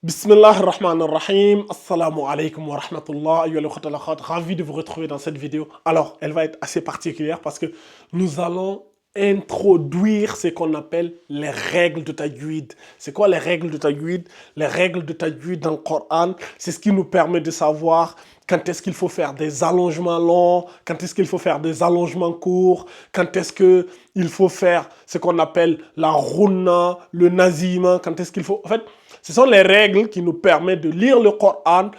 Bismillah ar-Rahman ar-Rahim. Assalamu alaikum wa rahmatullah. Ayyuhal ikhwata wal akhawat. Ravi de vous retrouver dans cette vidéo. Alors, elle va être assez particulière parce que nous allons introduire ce qu'on appelle les règles de tajwid. C'est quoi les règles de tajwid? Les règles de tajwid dans le Coran, c'est ce qui nous permet de savoir quand est-ce qu'il faut faire des allongements longs, quand est-ce qu'il faut faire des allongements courts, quand est-ce qu'il faut faire ce qu'on appelle la runna, le nazima, quand est-ce qu'il faut... En fait, ce sont les règles qui nous permettent de lire le Coran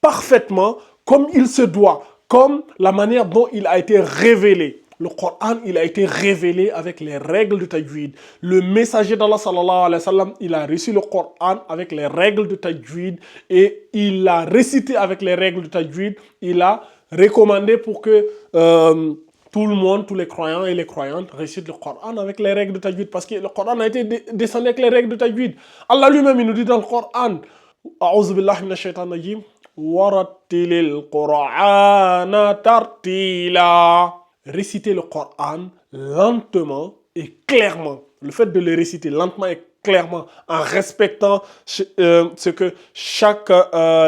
parfaitement comme il se doit, comme la manière dont il a été révélé. Le Coran, il a été révélé avec les règles de tajwid. Le messager d'Allah sallallahu alayhi wa sallam, il a reçu le Coran avec les règles de tajwid et il l'a récité avec les règles de tajwid. Il a recommandé pour que tout le monde, tous les croyants et les croyantes récitent le Coran avec les règles de tajwid parce que le Coran a été descendu avec les règles de tajwid. Allah lui-même, il nous dit dans le Coran, A'udhu billahi minash shaitanir rajim, warattilil Qur'ana tartila. Réciter le Coran lentement et clairement. Le fait de le réciter lentement et clairement en respectant ce que chaque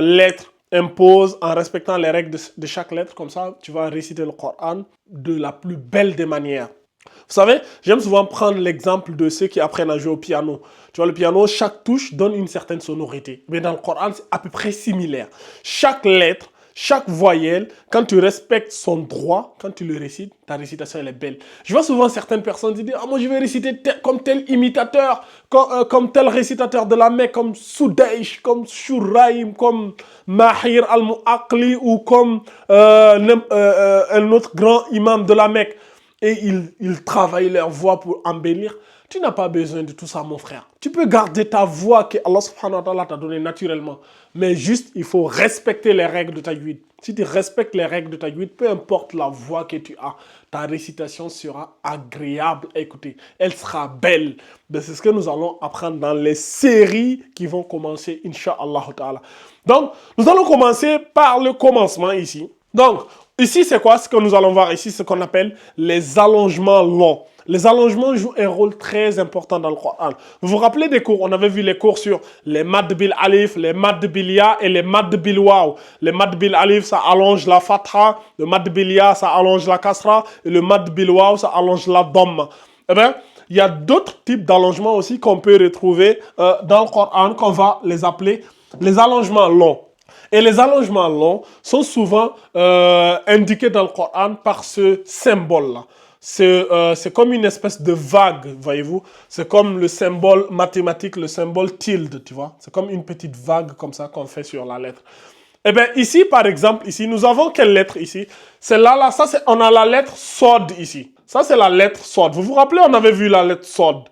lettre impose, en respectant les règles de chaque lettre. Comme ça, tu vas réciter le Coran de la plus belle des manières. Vous savez, j'aime souvent prendre l'exemple de ceux qui apprennent à jouer au piano. Tu vois, le piano, chaque touche donne une certaine sonorité. Mais dans le Coran, c'est à peu près similaire. Chaque lettre, chaque voyelle, quand tu respectes son droit, quand tu le récites, ta récitation, elle est belle. Je vois souvent certaines personnes qui disent « Ah, moi, je vais réciter comme tel imitateur, comme tel récitateur de la Mecque, comme Soudaish, comme Shuraim, comme Mahir al-Mu'aqli ou comme un autre grand imam de la Mecque. » Et ils travaillent leur voix pour embellir. Tu n'as pas besoin de tout ça, mon frère. Tu peux garder ta voix que Allah subhanahu wa ta'ala t'a donnée naturellement. Mais juste, il faut respecter les règles de tajwid. Si tu respectes les règles de tajwid, peu importe la voix que tu as, ta récitation sera agréable à écouter. Elle sera belle. C'est ce que nous allons apprendre dans les séries qui vont commencer, Inch'Allah ta'ala. Donc, nous allons commencer par le commencement ici. Donc, ici, c'est quoi ce que nous allons voir ici? Ce qu'on appelle les allongements longs. Les allongements jouent un rôle très important dans le Coran. Vous vous rappelez des cours? On avait vu les cours sur les mad bil alif, les mad bil ya et les mad bil waw. Les mad bil alif, ça allonge la fatha. Le mad bil ya, ça allonge la kasra. Et le mad bil waw, ça allonge la dhamma. Eh bien, il y a d'autres types d'allongements aussi qu'on peut retrouver dans le Coran, qu'on va les appeler les allongements longs. Et les allongements longs sont souvent indiqués dans le Coran par ce symbole-là. C'est comme une espèce de vague, voyez-vous. C'est comme le symbole mathématique, le symbole tilde, tu vois. C'est comme une petite vague comme ça qu'on fait sur la lettre. Eh bien, ici, par exemple, ici, nous avons quelle lettre ici? Celle-là, là, ça, on a la lettre Sod ici. Ça, c'est la lettre Sod. Vous vous rappelez, on avait vu la lettre Sod.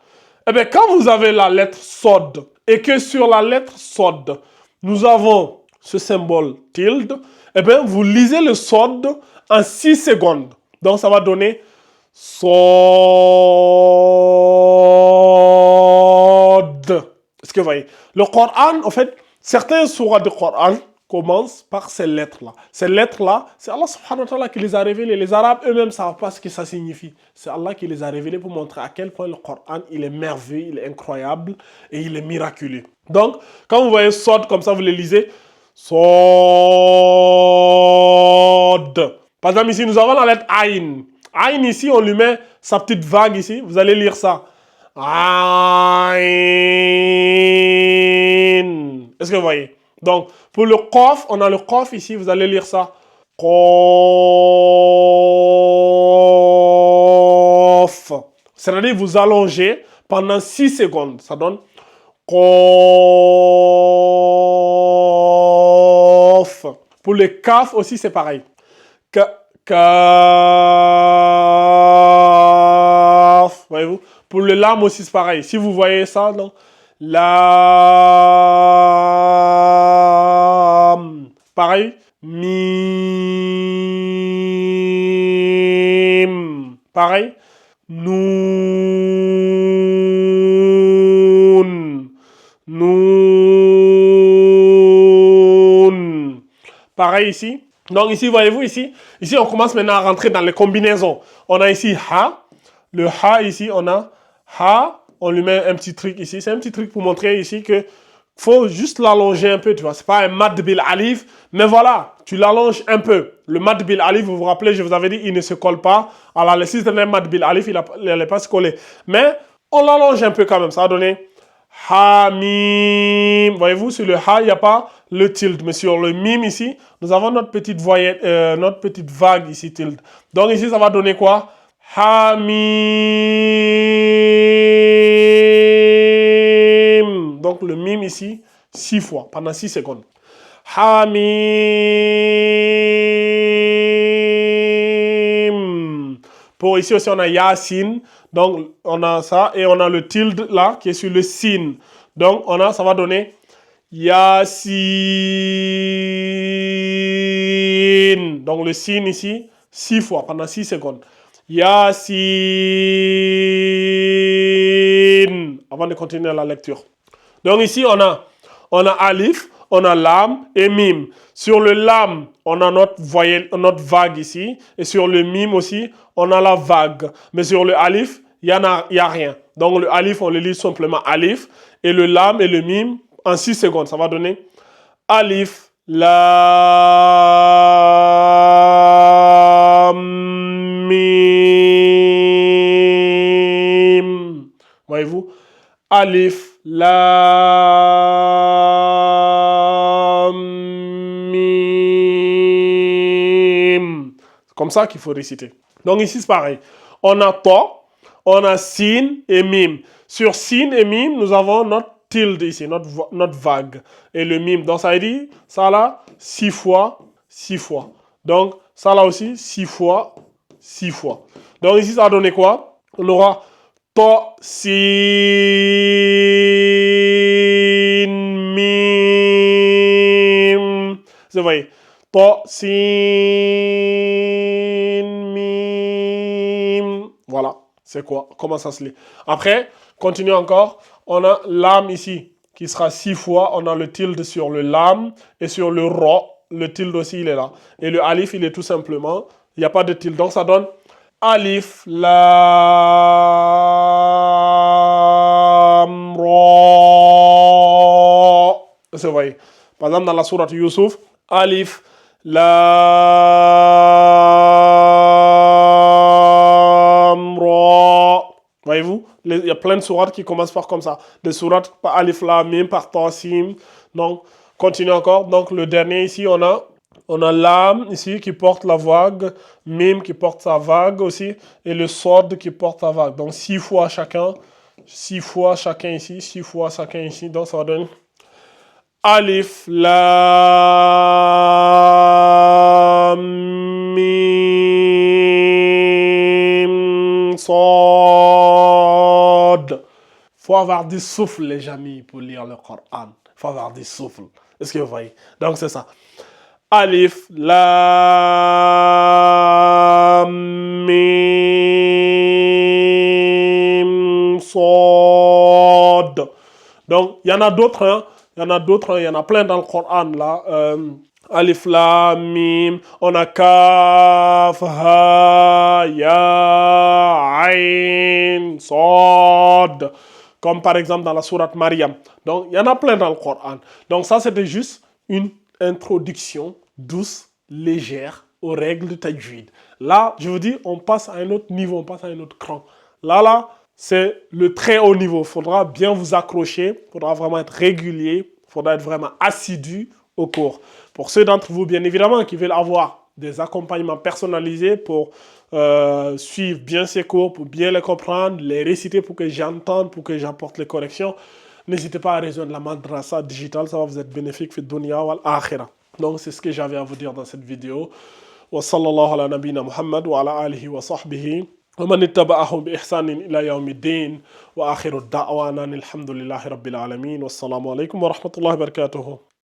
Eh bien, quand vous avez la lettre Sod et que sur la lettre Sod, nous avons ce symbole tilde, eh bien, vous lisez le Sod en 6 secondes. Donc, ça va donner Sod. Est-ce que vous voyez? Le Coran, en fait, certains sourates du Coran commencent par ces lettres-là. Ces lettres-là, c'est Allah subhanahu wa ta'ala qui les a révélées. Les Arabes eux-mêmes ne savent pas ce que ça signifie. C'est Allah qui les a révélées pour montrer à quel point le Coran, il est merveilleux, il est incroyable et il est miraculeux. Donc, quand vous voyez Sod comme ça, vous les lisez. Sod. Par exemple, ici, nous avons la lettre Aïn. Aïn, ici, on lui met sa petite vague ici. Vous allez lire ça. Aïn. Est-ce que vous voyez? Donc, pour le Qaf, on a le Qaf ici. Vous allez lire ça. Qaf. C'est-à-dire, vous allongez pendant 6 secondes. Ça donne Qaf. Pour le Kaf aussi, c'est pareil. Kaf. Voyez-vous? Pour le Lam aussi, c'est pareil. Si vous voyez ça, non? Lam. Pareil. Mim. Pareil. Noun. Noun. Pareil ici. Donc ici, voyez-vous, ici, on commence maintenant à rentrer dans les combinaisons. On a ici Ha. Le Ha, ici, on a Ha. On lui met un petit truc ici. C'est un petit truc pour montrer ici que faut juste l'allonger un peu, tu vois. C'est pas un mad bil alif, mais voilà, tu l'allonges un peu. Le mad bil alif, vous vous rappelez, je vous avais dit, il ne se colle pas. Alors, le système mad bil alif, il n'allait pas se coller. Mais on l'allonge un peu quand même. Ça va donner Hamim. Voyez-vous, sur le ha, il n'y a pas le tilde. Mais sur le mim ici, nous avons notre petite voyelle, notre petite vague ici, tilde. Donc ici, ça va donner quoi? Hamim. Donc le mim ici, 6 fois, pendant 6 secondes. Hamim. Pour ici aussi, on a Yasin. Donc, on a ça. Et on a le tilde là, qui est sur le sin. Donc, ça va donner Yasin. Donc, le sin ici, 6 fois, pendant 6 secondes. Yasin. Avant de continuer la lecture. Donc, ici, on a alif, on a lam et mim. Sur le lam, on a notre vague ici. Et sur le mim aussi, on a la vague. Mais sur le alif, il n'y a rien. Donc le alif, on le lit simplement alif. Et le lam et le mim, en 6 secondes, ça va donner alif, lam, mim. Voyez-vous? Alif, lam, mim. C'est comme ça qu'il faut réciter. Donc ici, c'est pareil. On a to, on a sin et mim. Sur sin et mim, nous avons notre tilde ici, notre vague. Et le mim. Donc ça veut dire, ça là, 6 fois, 6 fois. Donc ça là aussi, 6 fois, 6 fois. Donc ici, ça va donner quoi? On aura to, sin, mim. Vous voyez, to, sin, mim. Voilà, c'est quoi? Comment ça se lit? Après, continue encore. On a lam ici, qui sera 6 fois. On a le tilde sur le lam et sur le ro. Le tilde aussi, il est là. Et le alif, il est tout simplement, il n'y a pas de tilde. Donc, ça donne alif, lam, ro. Vous voyez. Par exemple, dans la sourate Yusuf, alif, lam, ro. Voyez-vous, il y a plein de sourates qui commencent par comme ça. Des sourates par alif, lam, mim, par tasim. Donc, continue encore. Donc, le dernier ici, on a lam ici qui porte la vague, mim qui porte sa vague aussi, et le sod qui porte sa vague. Donc 6 fois chacun, 6 fois chacun ici, 6 fois chacun ici. Donc ça va donner alif, lam, mim, sod. Faut avoir du souffle, les amis, pour lire le Coran. Faut avoir du souffle. Est-ce que vous voyez? Donc c'est ça. Alif, lam, mim, sod. Donc, il y en a d'autres, hein. Il y en a d'autres, il y en a plein dans le Coran, là. Alif, lam, mim. On a kaf, ha, ya, ain, sod. Comme par exemple dans la sourate Maryam. Donc, il y en a plein dans le Coran. Donc, ça, c'était juste une introduction douce, légère aux règles de tajwid. Là, je vous dis, on passe à un autre niveau, on passe à un autre cran. Là, c'est le très haut niveau. Il faudra bien vous accrocher, il faudra vraiment être régulier, il faudra être vraiment assidu au cours. Pour ceux d'entre vous, bien évidemment, qui veulent avoir des accompagnements personnalisés pour suivre bien ces cours, pour bien les comprendre, les réciter pour que j'entende, pour que j'apporte les corrections, n'hésitez pas à rejoindre la madrasa digitale, ça va vous être bénéfique fi dunya wal akhirah. Donc c'est ce que j'avais à vous dire dans cette vidéo. Wa sallallahu ala nabina Muhammad wa ala alihi wa sahbihi wa man ittaba'ahum bi ihsanin ila yawmiddin wa akhiru da'wana alhamdulillahi rabbil alamin. Wassalamu alaykum wa rahmatullahi wa barakatuh.